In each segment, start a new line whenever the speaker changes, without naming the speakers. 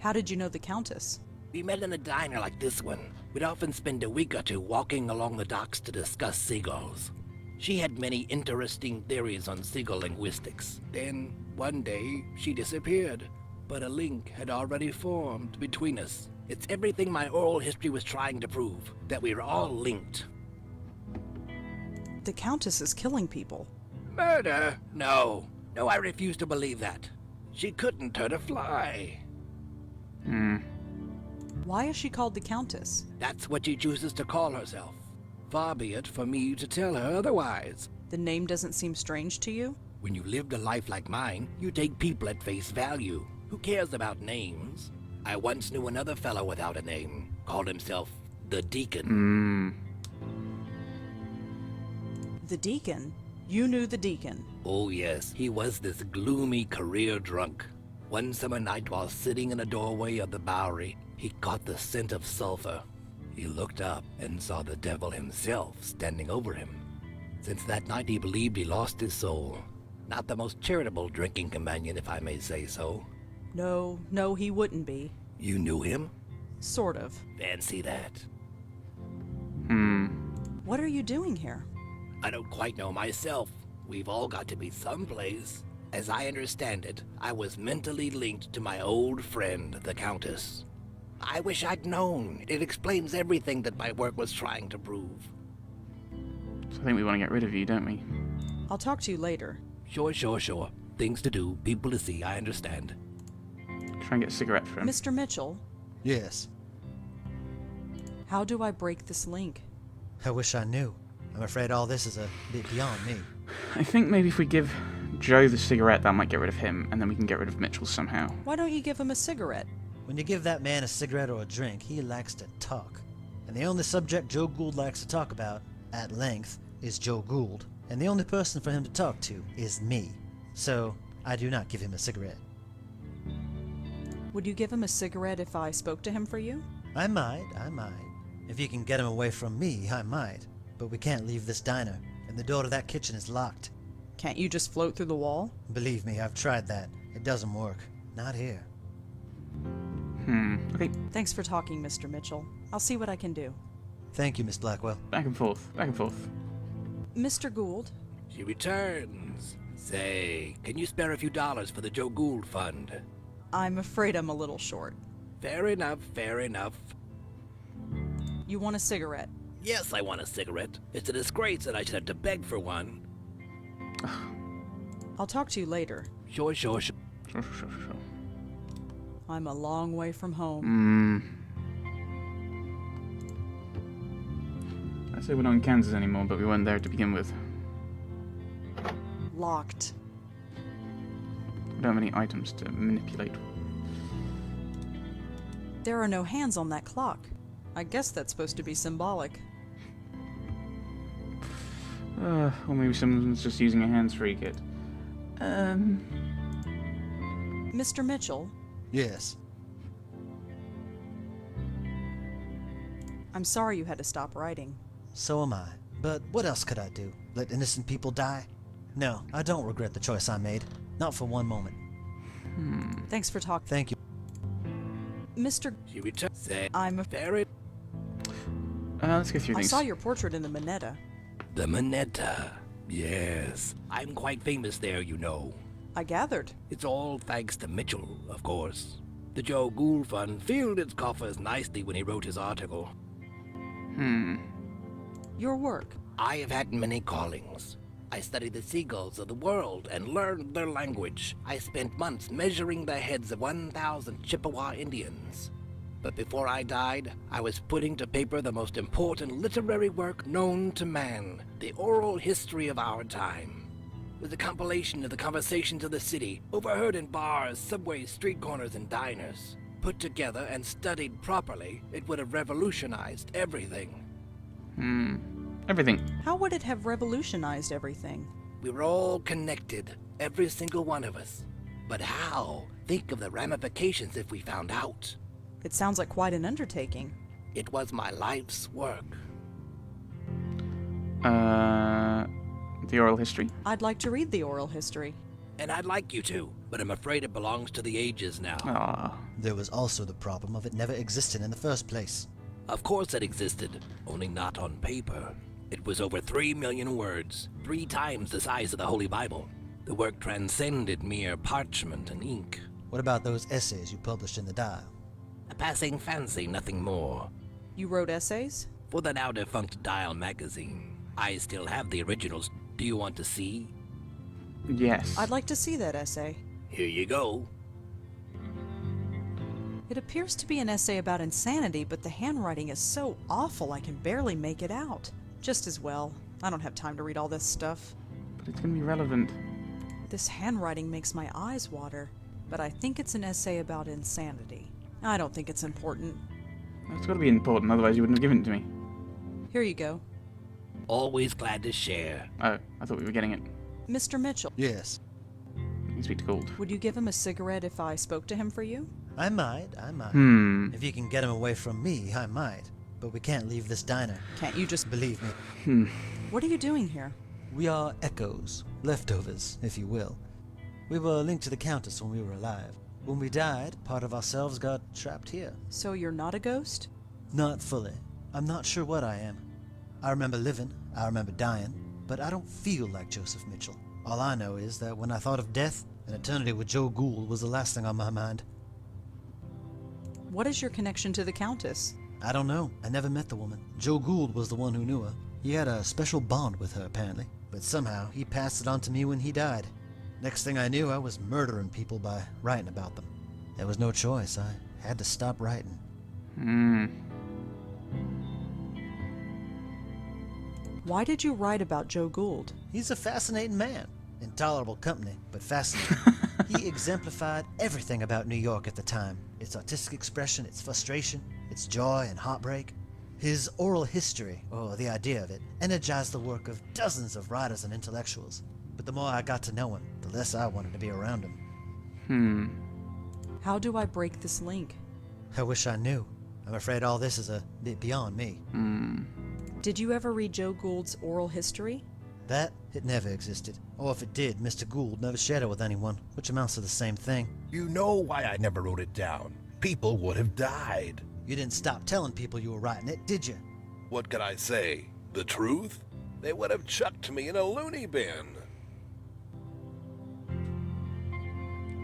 How did you know the Countess?
We met in a diner like this one. We'd often spend a week or two walking along the docks to discuss seagulls. She had many interesting theories on seagull linguistics. Then, one day, she disappeared. But a link had already formed between us. It's everything my oral history was trying to prove, that we were all linked.
The Countess is killing people.
Murder? No. No, I refuse to believe that. She couldn't hurt a fly.
Why is she called the Countess?
That's what she chooses to call herself. Far be it for me to tell her otherwise.
The name doesn't seem strange to you?
When you lived a life like mine, you take people at face value. Who cares about names? I once knew another fellow without a name. Called himself the Deacon.
The Deacon? You knew the Deacon?
Oh yes, he was this gloomy career drunk. One summer night while sitting in a doorway of the Bowery, he caught the scent of sulfur. He looked up and saw the devil himself standing over him. Since that night he believed he lost his soul. Not the most charitable drinking companion, if I may say so.
No, he wouldn't be.
You knew him?
Sort of.
Fancy that.
What are you doing here?
I don't quite know myself. We've all got to be someplace. As I understand it, I was mentally linked to my old friend, the Countess. I wish I'd known. It explains everything that my work was trying to prove.
So I think we want to get rid of you, don't we?
I'll talk to you later.
Sure. Things to do, people to see, I understand.
Try and get a cigarette for him.
Mr. Mitchell,
Yes.
how do I break this link?
I wish I knew. I'm afraid all this is a bit beyond me.
I think maybe if we give Joe the cigarette, that might get rid of him, and then we can get rid of Mitchell somehow.
Why don't you give him a cigarette?
When you give that man a cigarette or a drink, he likes to talk. And the only subject Joe Gould likes to talk about, at length, is Joe Gould. And the only person for him to talk to is me. So, I do not give him a cigarette.
Would you give him a cigarette if I spoke to him for you?
I might. If you can get him away from me, I might. But we can't leave this diner, and the door to that kitchen is locked.
Can't you just float through the wall?
Believe me, I've tried that. It doesn't work. Not here.
Okay.
Thanks for talking, Mr. Mitchell. I'll see what I can do.
Thank you, Miss Blackwell.
Back and forth.
Mr. Gould,
She returns. Say, can you spare a few dollars for the Joe Gould Fund?
I'm afraid I'm a little short.
Fair enough.
You want a cigarette?
Yes, I want a cigarette. It's a disgrace that I should have to beg for one.
I'll talk to you later.
Sure.
Sure.
I'm a long way from home.
I say we're not in Kansas anymore, but we weren't there to begin with.
Locked.
We don't have any items to manipulate.
There are no hands on that clock. I guess that's supposed to be symbolic.
Or maybe someone's just using a hands-free kit.
Mr. Mitchell,
Yes.
I'm sorry you had to stop writing.
So am I. But what else could I do? Let innocent people die? No, I don't regret the choice I made. Not for one moment.
Thanks for talking.
Thank you.
Mr.
She returns. Say,
I'm a...
fair.
Let's go through
I
these.
saw your portrait in the Minetta.
The Minetta. Yes. I'm quite famous there, you know.
I gathered.
It's all thanks to Mitchell, of course. The Joe Gould Fund filled its coffers nicely when he wrote his article.
Your work.
I have had many callings. I studied the seagulls of the world and learned their language. I spent months measuring the heads of 1,000 Chippewa Indians. But before I died, I was putting to paper the most important literary work known to man, the oral history of our time. It was a compilation of the conversations of the city, overheard in bars, subways, street corners, and diners. Put together and studied properly, it would have revolutionized everything.
Everything.
How would it have revolutionized everything?
We were all connected, every single one of us. But how? Think of the ramifications if we found out.
It sounds like quite an undertaking.
It was my life's work.
The oral history.
I'd like to read the oral history.
and I'd like you to, but I'm afraid it belongs to the ages now.
Ah,
There was also the problem of it never existing in the first place.
Of course it existed, only not on paper. It was over 3 million words, 3 times the size of the Holy Bible. The work transcended mere parchment and ink.
What about those essays you published in the Dial?
A passing fancy, nothing more.
You wrote essays?
For the now-defunct Dial magazine. I still have the originals. Do you want to see?
yes.
I'd like to see that essay.
Here you go.
It appears to be an essay about insanity, but the handwriting is so awful I can barely make it out. Just as well. I don't have time to read all this stuff.
But it's going to be relevant.
This handwriting makes my eyes water, but I think it's an essay about insanity. I don't think it's important.
It's got to be important, otherwise you wouldn't have given it to me.
Here you go.
Always glad to share.
Oh, I thought we were getting it.
Mr. Mitchell,
Yes.
You can speak to Gould.
would you give him a cigarette if I spoke to him for you?
I might. If you can get him away from me, I might. But we can't leave this diner.
Can't you just...
Believe me.
What are you doing here?
We are echoes. Leftovers, if you will. We were linked to the Countess when we were alive. When we died, part of ourselves got trapped here.
So you're not a ghost?
Not fully. I'm not sure what I am. I remember living, I remember dying, but I don't feel like Joseph Mitchell. All I know is that when I thought of death, an eternity with Joe Gould was the last thing on my mind.
What is your connection to the Countess?
I don't know. I never met the woman. Joe Gould was the one who knew her. He had a special bond with her, apparently. But somehow, he passed it on to me when he died. Next thing I knew, I was murdering people by writing about them. There was no choice. I had to stop writing.
Why did you write about Joe Gould?
He's a fascinating man. Intolerable company, but fascinating. He exemplified everything about New York at the time. Its artistic expression, its frustration, its joy and heartbreak. His oral history, or the idea of it, energized the work of dozens of writers and intellectuals. But the more I got to know him, the less I wanted to be around him.
How do I break this link?
I wish I knew. I'm afraid all this is a bit beyond me.
Did you ever read Joe Gould's oral history?
That, it never existed. Or if it did, Mr. Gould never shared it with anyone, which amounts to the same thing.
You know why I never wrote it down. People would have died.
You didn't stop telling people you were writing it, did you?
What could I say? The truth? They would have chucked me in a loony bin.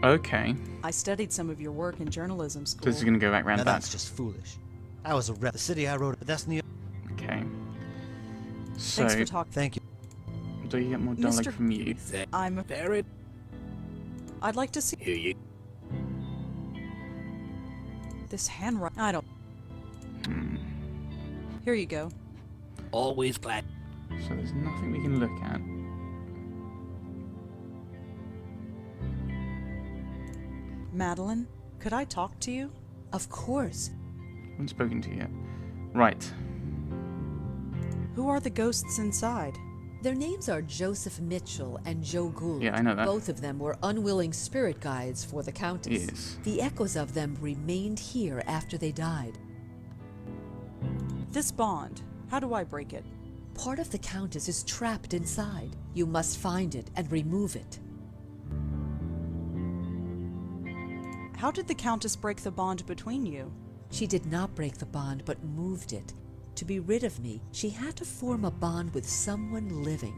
Okay.
I studied some of your work in journalism school.
So this is going to go back round
Now
that.
that's just foolish. I was a rep. The city I wrote it, but that's New York.
Okay. So,
Thanks for talking.
Thank you.
do you get more dialogue
Mr.
from you?
I'm...
Ferret.
I'd like to see
Here you
this handwriting. I don't... Here you go.
always glad.
So there's nothing we can look at.
Madeline, could I talk to you?
Of course.
I haven't spoken to you yet. Right.
Who are the ghosts inside?
Their names are Joseph Mitchell and Joe Gould.
Yeah, I know that.
Both of them were unwilling spirit guides for the Countess.
Yes.
The echoes of them remained here after they died.
This bond, how do I break it?
Part of the Countess is trapped inside. You must find it and remove it.
How did the Countess break the bond between you?
She did not break the bond, but moved it. To be rid of me, she had to form a bond with someone living.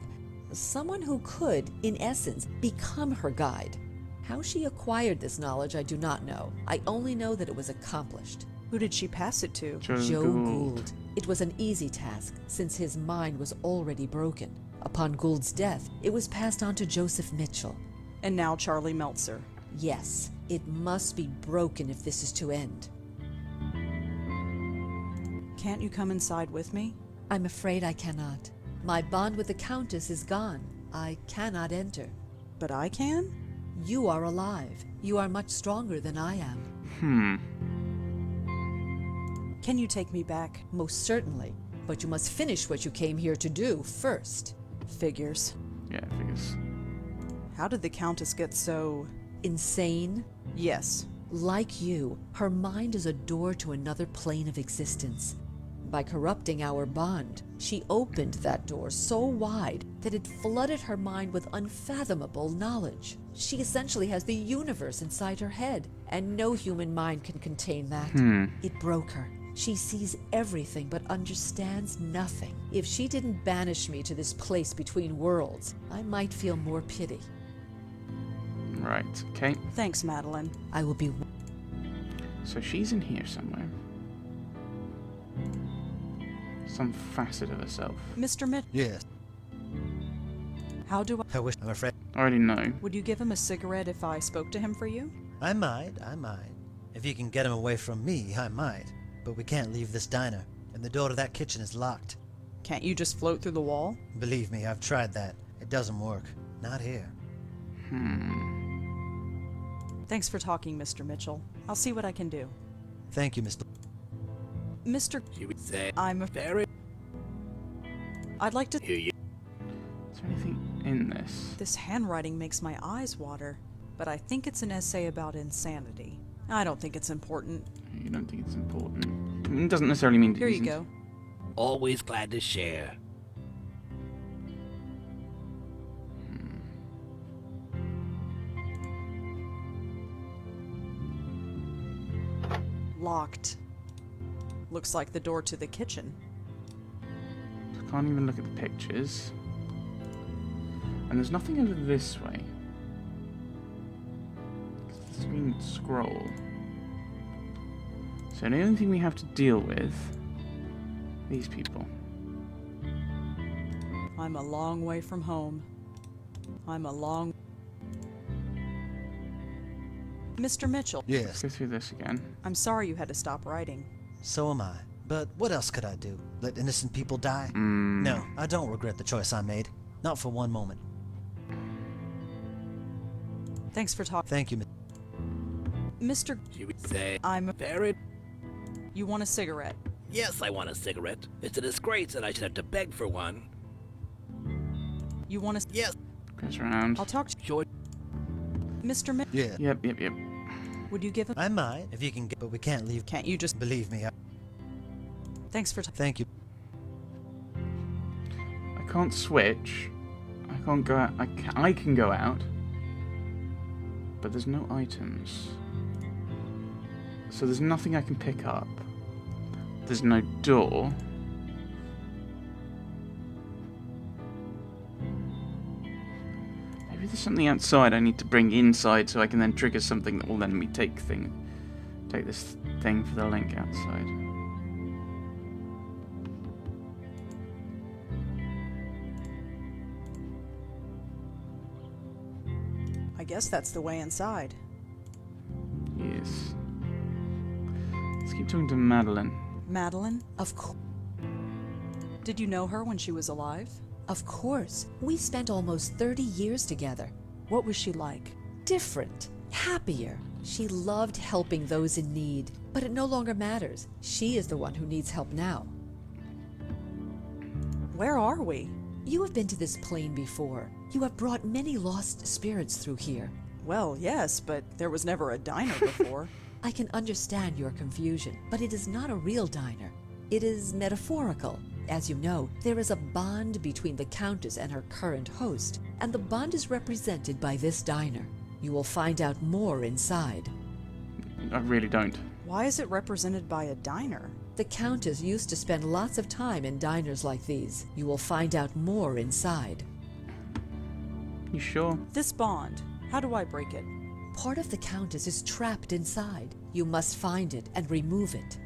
Someone who could, in essence, become her guide. How she acquired this knowledge, I do not know. I only know that it was accomplished.
Who did she pass it to?
Joe Gould. It was an easy task, since his mind was already broken. Upon Gould's death, it was passed on to Joseph Mitchell.
And now Charlie Meltzer.
Yes, it must be broken if this is to end.
Can't you come inside with me?
I'm afraid I cannot. My bond with the Countess is gone. I cannot enter.
But I can?
You are alive. You are much stronger than I am.
Can you take me back?
Most certainly. But you must finish what you came here to do first.
Figures.
Yeah, figures.
How did the Countess get so...
Insane?
Yes.
Like you, her mind is a door to another plane of existence. by corrupting our bond. She opened that door so wide that it flooded her mind with unfathomable knowledge. She essentially has the universe inside her head, and no human mind can contain that. It broke her. She sees everything but understands nothing. If she didn't banish me to this place between worlds, I might feel more pity.
Right, okay.
Thanks, Madeline.
I will be...
So she's in here somewhere. Some facet of herself.
Mr. Mitchell,
Yes.
how do I...
I wish. I'm afraid.
I already know.
Would you give him a cigarette if I spoke to him for you?
I might. If you can get him away from me, I might. But we can't leave this diner, and the door to that kitchen is locked.
Can't you just float through the wall?
Believe me, I've tried that. It doesn't work. Not here.
Thanks for talking, Mr. Mitchell. I'll see what I can do.
Thank you, Mr.
Mr.
She would say,
I'm...
very
I'd like to...
hear you.
Is there anything in this?
This handwriting makes my eyes water, but I think it's an essay about insanity. I don't think it's important.
You don't think it's important? I mean, it doesn't necessarily mean...
Here you go.
Always glad to share.
Locked. Looks like the door to the kitchen.
I can't even look at the pictures. And there's nothing over this way. The screen scroll. So the only thing we have to deal with... these people.
I'm a long way from home. I'm a long... Mr. Mitchell,
Yes.
Let's go through this again.
I'm sorry you had to stop writing.
So am I. But what else could I do? Let innocent people die? No, I don't regret the choice I made. Not for one moment.
Thanks for talking.
Thank you,
Mr.
She would say,
I'm...
very...
You want a cigarette?
Yes, I want a cigarette. It's a disgrace that I should have to beg for one.
You want a...
Yes,
Goes around.
I'll talk to
sure.
Mr. Mitchell.
Yeah.
Yep.
Would you give him...
I might, if you can get... But we can't leave.
Can't you just...
Believe me,
Thanks for...
Thank you.
I can't switch. I can't go out. I can go out. But there's no items. So there's nothing I can pick up. There's no door. Maybe there's something outside I need to bring inside so I can then trigger something that will let me take this thing for the link outside.
I guess that's the way inside.
Yes. Let's keep talking to Madeline.
Madeline?
Of course.
Did you know her when she was alive?
Of course. We spent almost 30 years together.
What was she like?
Different. Happier. She loved helping those in need. But it no longer matters. She is the one who needs help now.
Where are we?
You have been to this plane before. You have brought many lost spirits through here.
Well, yes, but there was never a diner before.
I can understand your confusion, but it is not a real diner. It is metaphorical. As you know, there is a bond between the Countess and her current host, and the bond is represented by this diner. You will find out more inside.
I really don't.
Why is it represented by a diner?
The Countess used to spend lots of time in diners like these. You will find out more inside.
You sure?
This bond, how do I break it?
Part of the Countess is trapped inside. You must find it and remove it.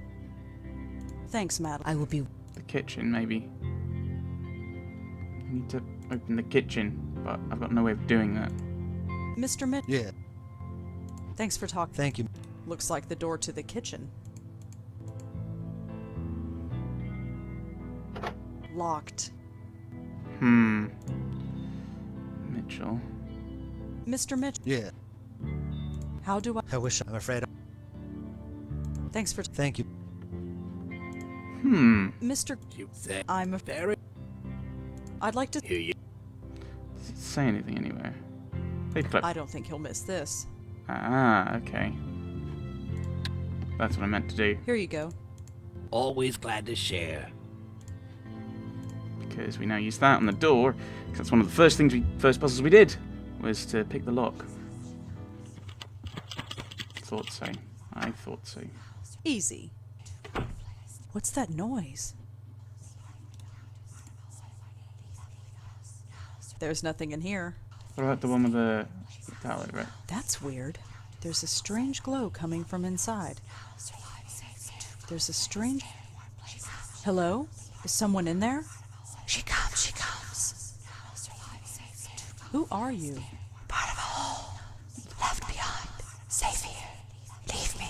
Thanks, Madeline.
I will be...
The kitchen, maybe. I need to open the kitchen, but I've got no way of doing that.
Mr. Mitchell.
Yeah.
Thanks for talking.
Thank you.
Looks like the door to the kitchen. Locked.
Mitchell.
Mr. Mitchell.
Yeah.
How do I...
I wish. I'm afraid.
Thanks for...
Thank you.
Mr.
She would say,
I'm...
very...
I'd like to...
Hear you.
Does it say anything anywhere? Paperclip.
I don't think he'll miss this.
Ah, okay. That's what I meant to do.
Here you go.
Always glad to share.
Because we now use that on the door. 'Cause that's one of the first puzzles we did, was to pick the lock. Thought so. I thought so.
Easy. What's that noise? There's nothing in here.
What about the one with the pallet, right?
That's weird. There's a strange glow coming from inside. There's a strange... Hello? Is someone in there?
She comes, she comes.
Who are you?
Part of a whole. Left behind. Safe here. Leave me.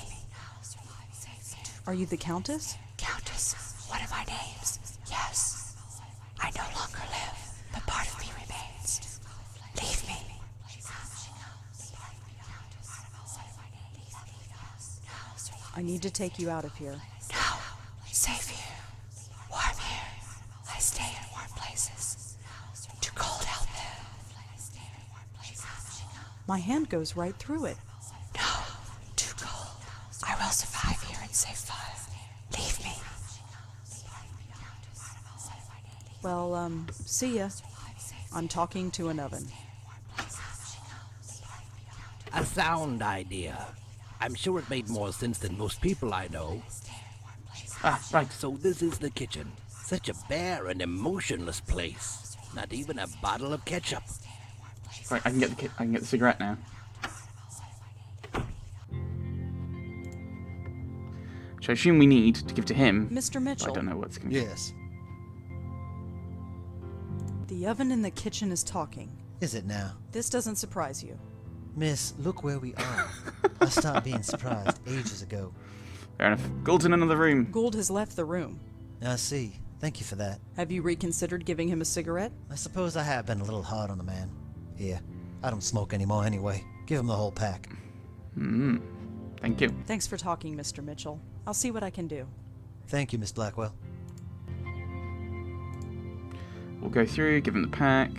Are you the Countess?
Countess, one of my names. Yes. I no longer live, but part of me remains. Leave me.
I need to take you out of here.
No. Safe here. Warm here. I stay in warm places. Too cold out there.
My hand goes right through it.
No. Too cold. I will survive here in safe fire. Leave me.
Well, see ya. I'm talking to an oven.
A sound idea. I'm sure it made more sense than most people I know.
Ah, right.
So this is the kitchen. Such a bare and emotionless place. Not even a bottle of ketchup.
Right, I can get the cigarette now. Which I assume we need to give to him.
Mr.
I
Mitchell,
don't know what's going to
Yes.
the oven in the kitchen is talking.
Is it now?
This doesn't surprise you.
Miss, look where we are. I stopped being surprised ages ago.
Fair enough. Gould's in another room.
Gould has left the room.
I see. Thank you for that.
Have you reconsidered giving him a cigarette?
I suppose I have been a little hard on the man. Here, I don't smoke anymore anyway. Give him the whole pack.
Thank you.
Thanks for talking, Mr. Mitchell. I'll see what I can do.
Thank you, Miss Blackwell.
We'll go through, give him the pack.